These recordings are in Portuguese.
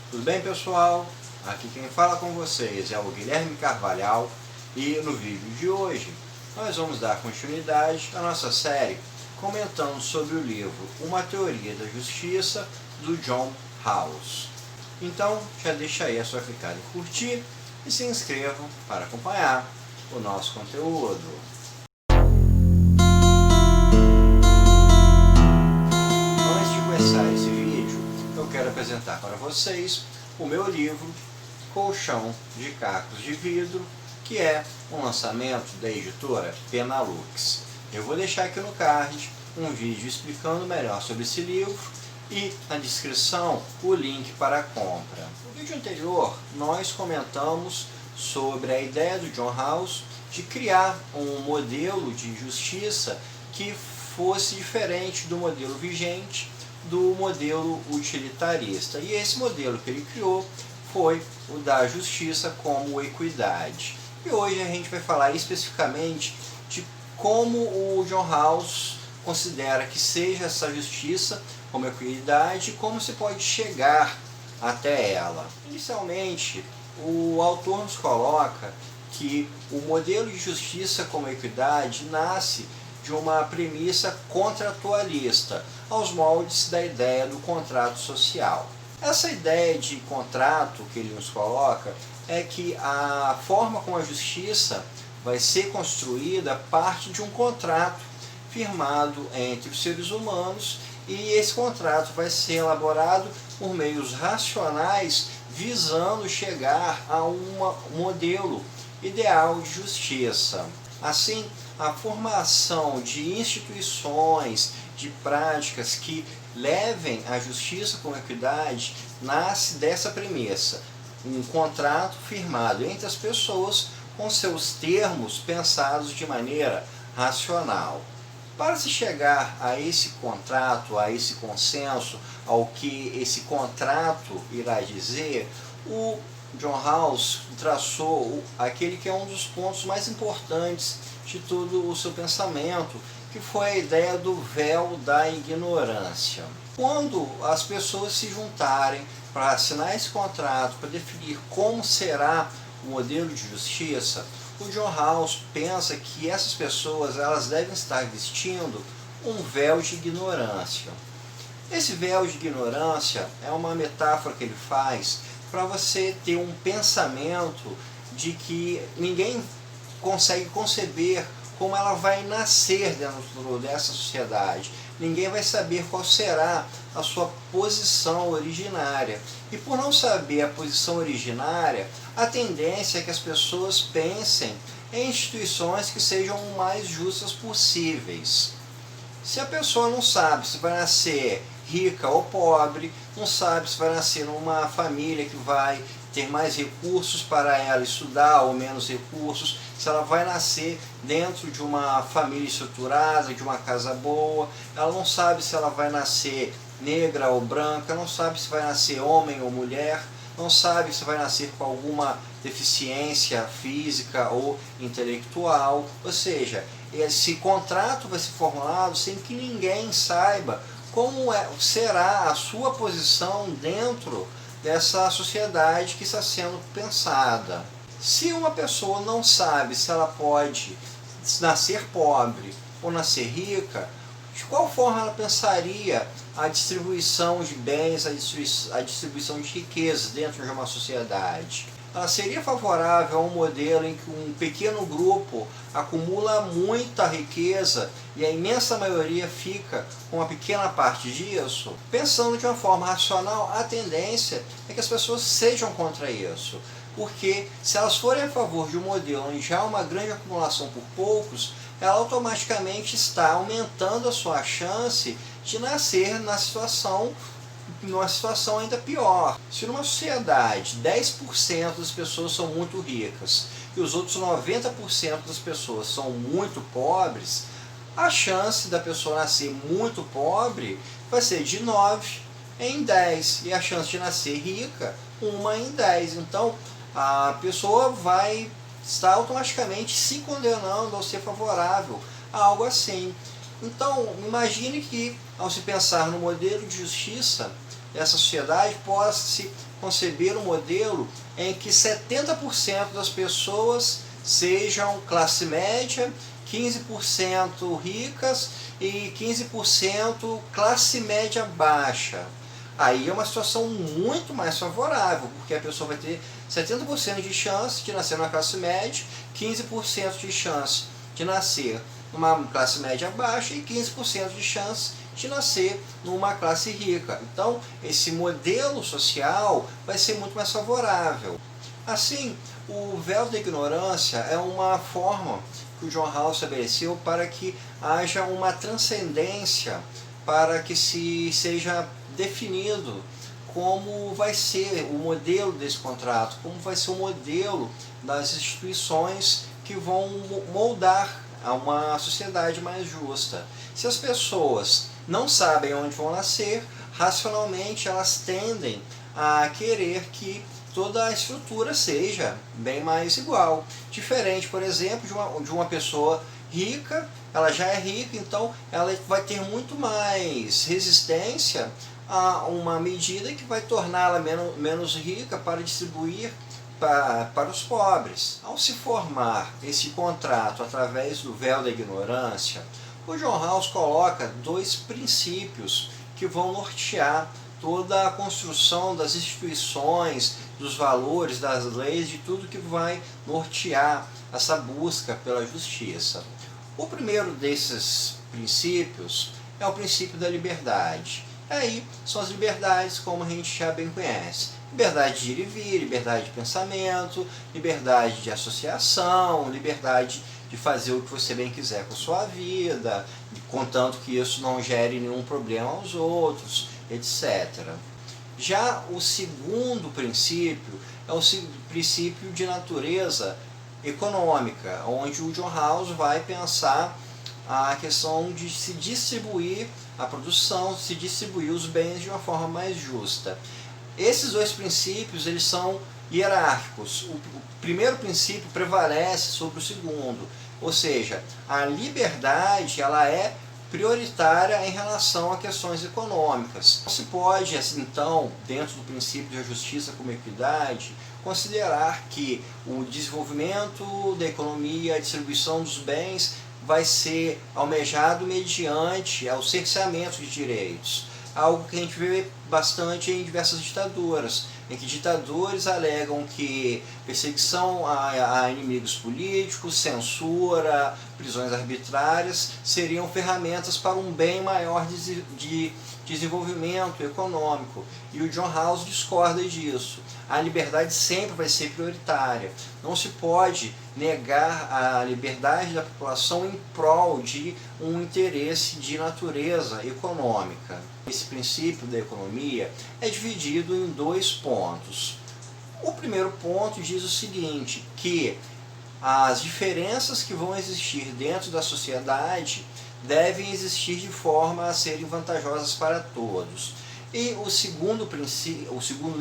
Tudo bem, pessoal? Aqui quem fala com vocês é o Guilherme Carvalhal e no vídeo de hoje nós vamos dar continuidade à nossa série comentando sobre o livro Uma Teoria da Justiça, do John Rawls. Então já deixa aí a sua clicada em curtir e se inscrevam para acompanhar o nosso conteúdo. Antes de começar esse vídeo, eu quero apresentar para vocês o meu livro Colchão de Cacos de Vidro, que é um lançamento da editora Penalux. Eu vou deixar aqui no card um vídeo explicando melhor sobre esse livro e na descrição o link para a compra. No vídeo anterior nós comentamos sobre a ideia do John Rawls de criar um modelo de justiça que fosse diferente do modelo vigente, do modelo utilitarista. E esse modelo que ele criou foi o da justiça como equidade. E hoje a gente vai falar especificamente de como o John Rawls considera que seja essa justiça como equidade e como se pode chegar até ela. Inicialmente, o autor nos coloca que o modelo de justiça como equidade nasce de uma premissa contratualista, aos moldes da ideia do contrato social. Essa ideia de contrato que ele nos coloca é que a forma como a justiça vai ser construída parte de um contrato firmado entre os seres humanos, e esse contrato vai ser elaborado por meios racionais visando chegar a um modelo ideal de justiça. Assim, a formação de instituições, de práticas que levem à justiça com equidade nasce dessa premissa: um contrato firmado entre as pessoas com seus termos pensados de maneira racional. Para se chegar a esse contrato, a esse consenso, ao que esse contrato irá dizer, o John Rawls traçou aquele que é um dos pontos mais importantes de todo o seu pensamento, que foi a ideia do véu da ignorância. Quando as pessoas se juntarem para assinar esse contrato, para definir como será o modelo de justiça, o John Rawls pensa que essas pessoas elas devem estar vestindo um véu de ignorância. Esse véu de ignorância é uma metáfora que ele faz para você ter um pensamento de que ninguém consegue conceber como ela vai nascer dentro dessa sociedade. Ninguém vai saber qual será a sua posição originária. E por não saber a posição originária, a tendência é que as pessoas pensem em instituições que sejam o mais justas possíveis. Se a pessoa não sabe se vai nascer rica ou pobre, não sabe se vai nascer numa família que vai ter mais recursos para ela estudar ou menos recursos, se ela vai nascer dentro de uma família estruturada, de uma casa boa, ela não sabe se ela vai nascer negra ou branca, não sabe se vai nascer homem ou mulher, não sabe se vai nascer com alguma deficiência física ou intelectual. Ou seja, esse contrato vai ser formulado sem que ninguém saiba como será a sua posição dentro dessa sociedade que está sendo pensada. Se uma pessoa não sabe se ela pode nascer pobre ou nascer rica, de qual forma ela pensaria a distribuição de bens, a distribuição de riquezas dentro de uma sociedade? Ela seria favorável a um modelo em que um pequeno grupo acumula muita riqueza e a imensa maioria fica com uma pequena parte disso? Pensando de uma forma racional, a tendência é que as pessoas sejam contra isso. Porque se elas forem a favor de um modelo onde há uma grande acumulação por poucos, ela automaticamente está aumentando a sua chance de nascer numa situação ainda pior. Se numa sociedade 10% das pessoas são muito ricas e os outros 90% das pessoas são muito pobres, a chance da pessoa nascer muito pobre vai ser de 9 em 10 e a chance de nascer rica 1 em 10. Então a pessoa vai estar automaticamente se condenando ao ser favorável a algo assim. Então imagine que, ao se pensar no modelo de justiça dessa sociedade possa-se conceber um modelo em que 70% das pessoas sejam classe média, 15% ricas e 15% classe média baixa. Aí é uma situação muito mais favorável, porque a pessoa vai ter 70% de chance de nascer numa classe média, 15% de chance de nascer numa classe média baixa e 15% de chance de nascer numa classe rica. Então, esse modelo social vai ser muito mais favorável. Assim, o véu da ignorância é uma forma que o John Rawls estabeleceu para que haja uma transcendência, para que se seja definido como vai ser o modelo desse contrato, como vai ser o modelo das instituições que vão moldar a uma sociedade mais justa. Se as pessoas não sabem onde vão nascer, racionalmente elas tendem a querer que toda a estrutura seja bem mais igual. Diferente, por exemplo, de uma pessoa rica, ela já é rica, então ela vai ter muito mais resistência a uma medida que vai torná-la menos rica para distribuir para os pobres. Ao se formar esse contrato através do véu da ignorância, o John Rawls coloca dois princípios que vão nortear toda a construção das instituições, dos valores, das leis, de tudo que vai nortear essa busca pela justiça. O primeiro desses princípios é o princípio da liberdade. Aí são as liberdades como a gente já bem conhece. Liberdade de ir e vir, liberdade de pensamento, liberdade de associação, liberdade de fazer o que você bem quiser com a sua vida, contanto que isso não gere nenhum problema aos outros, etc. Já o segundo princípio é o princípio de natureza econômica, onde o John Rawls vai pensar a questão de se distribuir a produção, se distribuir os bens de uma forma mais justa. Esses dois princípios eles são hierárquicos. O primeiro princípio prevalece sobre o segundo, ou seja, a liberdade ela é prioritária em relação a questões econômicas. Não se pode, então, dentro do princípio da justiça como equidade, considerar que o desenvolvimento da economia, a distribuição dos bens, vai ser almejado mediante o cerceamento de direitos. Algo que a gente vê bastante em diversas ditaduras, em que ditadores alegam que perseguição a inimigos políticos, censura, prisões arbitrárias seriam ferramentas para um bem maior de desenvolvimento econômico. E o John Rawls discorda disso. A liberdade sempre vai ser prioritária. Não se pode negar a liberdade da população em prol de um interesse de natureza econômica. Esse princípio da economia é dividido em dois pontos. O primeiro ponto diz o seguinte, que as diferenças que vão existir dentro da sociedade devem existir de forma a serem vantajosas para todos. E o segundo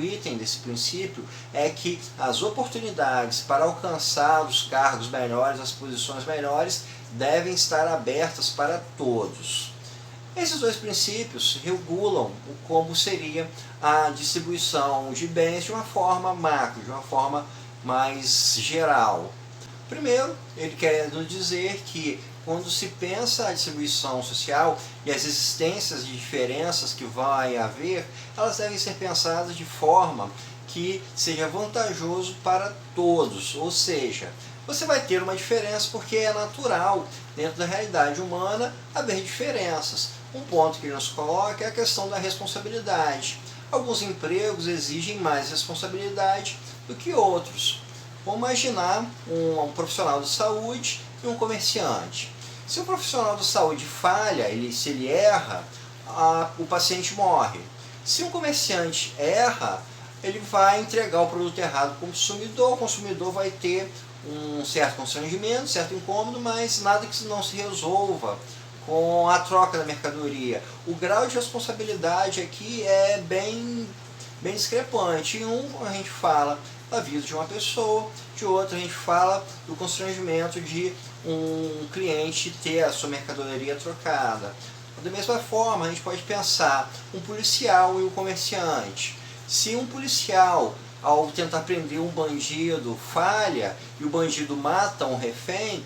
item desse princípio é que as oportunidades para alcançar os cargos melhores, as posições melhores, devem estar abertas para todos. Esses dois princípios regulam como seria a distribuição de bens de uma forma macro, de uma forma mais geral. Primeiro, ele quer nos dizer que quando se pensa a distribuição social e as existências de diferenças que vai haver, elas devem ser pensadas de forma que seja vantajoso para todos, ou seja, você vai ter uma diferença porque é natural dentro da realidade humana haver diferenças. Um ponto que ele nos coloca é a questão da responsabilidade. Alguns empregos exigem mais responsabilidade do que outros. Vamos imaginar um profissional de saúde e um comerciante. Se o profissional de saúde falha, se ele erra, o paciente morre. Se um comerciante erra, ele vai entregar o produto errado ao consumidor, o consumidor vai ter um certo constrangimento, certo incômodo, mas nada que não se resolva com a troca da mercadoria. O grau de responsabilidade aqui é bem discrepante. Em um a gente fala da vida de uma pessoa, de outro a gente fala do constrangimento de um cliente ter a sua mercadoria trocada. Da mesma forma, a gente pode pensar um policial e um comerciante. Se um policial, ao tentar prender um bandido, falha e o bandido mata um refém,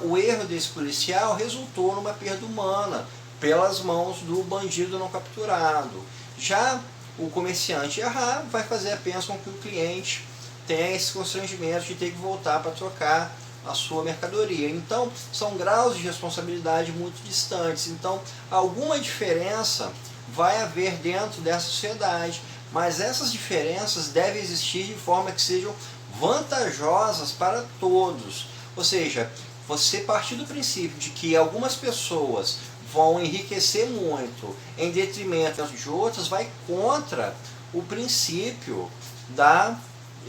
o erro desse policial resultou numa perda humana pelas mãos do bandido não capturado. Já o comerciante errar vai fazer apenas com que o cliente tenha esse constrangimento de ter que voltar para trocar a sua mercadoria. Então, são graus de responsabilidade muito distantes. Então, alguma diferença vai haver dentro dessa sociedade, mas essas diferenças devem existir de forma que sejam vantajosas para todos. Ou seja, você partir do princípio de que algumas pessoas vão enriquecer muito em detrimento de outras vai contra o princípio da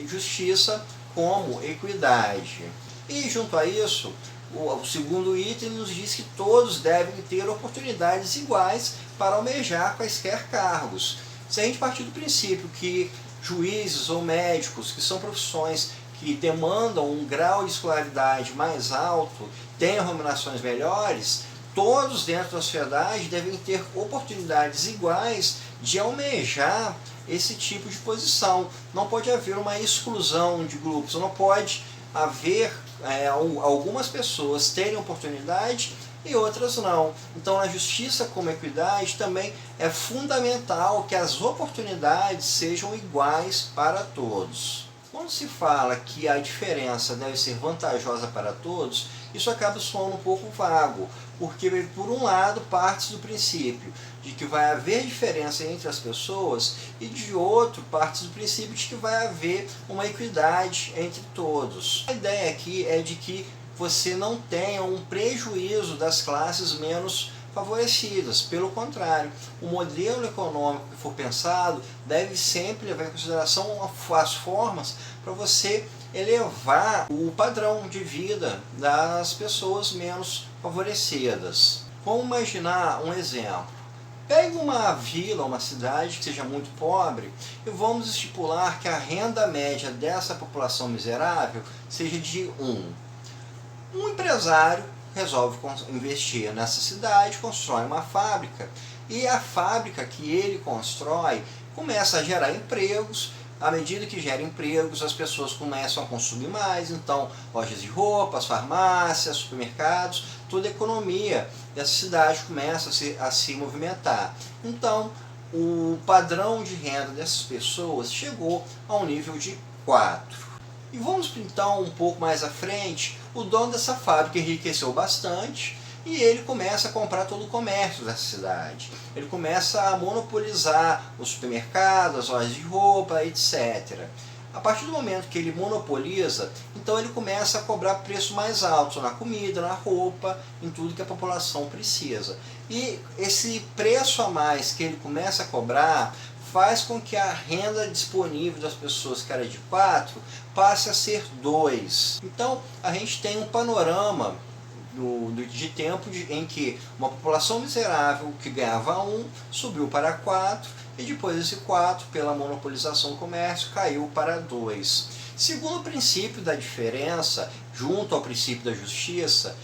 justiça como equidade. E junto a isso, o segundo item nos diz que todos devem ter oportunidades iguais para almejar quaisquer cargos. Se a gente partir do princípio que juízes ou médicos, que são profissões que demandam um grau de escolaridade mais alto, tenham remunerações melhores, todos dentro da sociedade devem ter oportunidades iguais de almejar esse tipo de posição. Não pode haver uma exclusão de grupos, não pode haver algumas pessoas terem oportunidade e outras não. Então, na justiça como equidade também é fundamental que as oportunidades sejam iguais para todos. Quando se fala que a diferença deve ser vantajosa para todos, isso acaba soando um pouco vago, porque, por um lado, parte do princípio de que vai haver diferença entre as pessoas e, de outro, parte do princípio de que vai haver uma equidade entre todos. A ideia aqui é de que você não tenha um prejuízo das classes menos favorecidas. Pelo contrário, o modelo econômico que for pensado deve sempre levar em consideração as formas para você elevar o padrão de vida das pessoas menos favorecidas. Vamos imaginar um exemplo. Pegue uma vila, uma cidade que seja muito pobre e vamos estipular que a renda média dessa população miserável seja de 1. Um empresário resolve investir nessa cidade, constrói uma fábrica e a fábrica que ele constrói começa a gerar empregos. À medida que gera empregos, as pessoas começam a consumir mais, então lojas de roupas, farmácias, supermercados, toda a economia dessa cidade começa a se movimentar. Então, o padrão de renda dessas pessoas chegou a um nível de 4. E vamos então um pouco mais à frente, o dono dessa fábrica enriqueceu bastante e ele começa a comprar todo o comércio dessa cidade. Ele começa a monopolizar os supermercados, as lojas de roupa, etc. A partir do momento que ele monopoliza, então ele começa a cobrar preços mais altos na comida, na roupa, em tudo que a população precisa. E esse preço a mais que ele começa a cobrar faz com que a renda disponível das pessoas, que era de 4, passe a ser 2. Então, a gente tem um panorama de tempo em que uma população miserável que ganhava 1 subiu para 4 e depois esse 4, pela monopolização do comércio, caiu para 2. Segundo o princípio da diferença, junto ao princípio da justiça,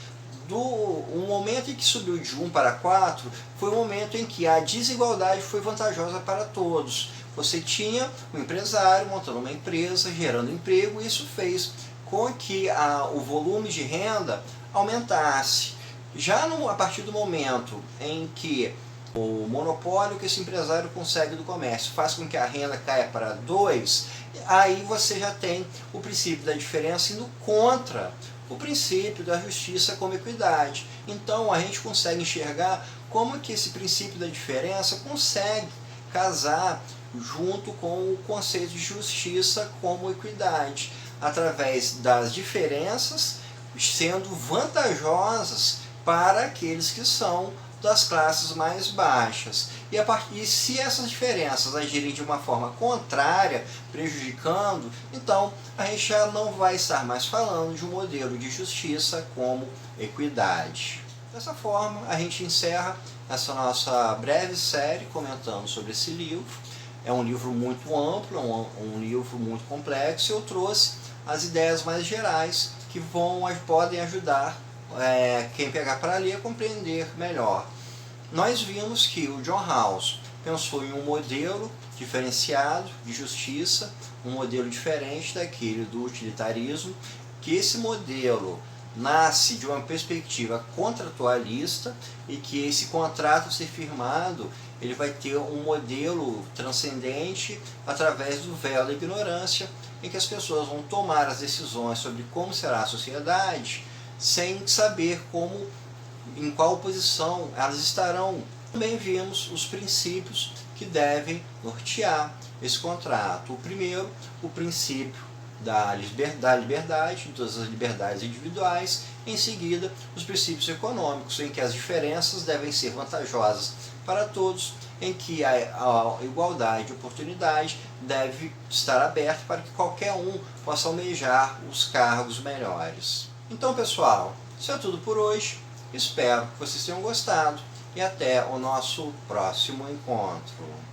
o momento em que subiu de 1 para 4 foi o momento em que a desigualdade foi vantajosa para todos. Você tinha um empresário montando uma empresa, gerando emprego, e isso fez com que o volume de renda aumentasse. Já a partir do momento em que o monopólio que esse empresário consegue do comércio faz com que a renda caia para 2, aí você já tem o princípio da diferença indo contra o princípio da justiça como equidade. Então a gente consegue enxergar como que esse princípio da diferença consegue casar junto com o conceito de justiça como equidade, através das diferenças sendo vantajosas para aqueles que são das classes mais baixas. E se essas diferenças agirem de uma forma contrária, prejudicando, então a gente já não vai estar mais falando de um modelo de justiça como equidade. Dessa forma, a gente encerra essa nossa breve série comentando sobre esse livro. É um livro muito amplo, um livro muito complexo, e eu trouxe as ideias mais gerais que podem ajudar quem pegar para ler a compreender melhor. nós vimos que o John Rawls pensou em um modelo diferenciado de justiça, um modelo diferente daquele do utilitarismo, que esse modelo nasce de uma perspectiva contratualista e que esse contrato ser firmado, ele vai ter um modelo transcendente através do véu da ignorância, em que as pessoas vão tomar as decisões sobre como será a sociedade sem saber como, em qual posição elas estarão. Também vimos os princípios que devem nortear esse contrato. O primeiro, o princípio da liberdade, de todas as liberdades individuais. Em seguida, os princípios econômicos, em que as diferenças devem ser vantajosas para todos, em que a igualdade de oportunidade deve estar aberta para que qualquer um possa almejar os cargos melhores. Então, pessoal, isso é tudo por hoje. Espero que vocês tenham gostado e até o nosso próximo encontro.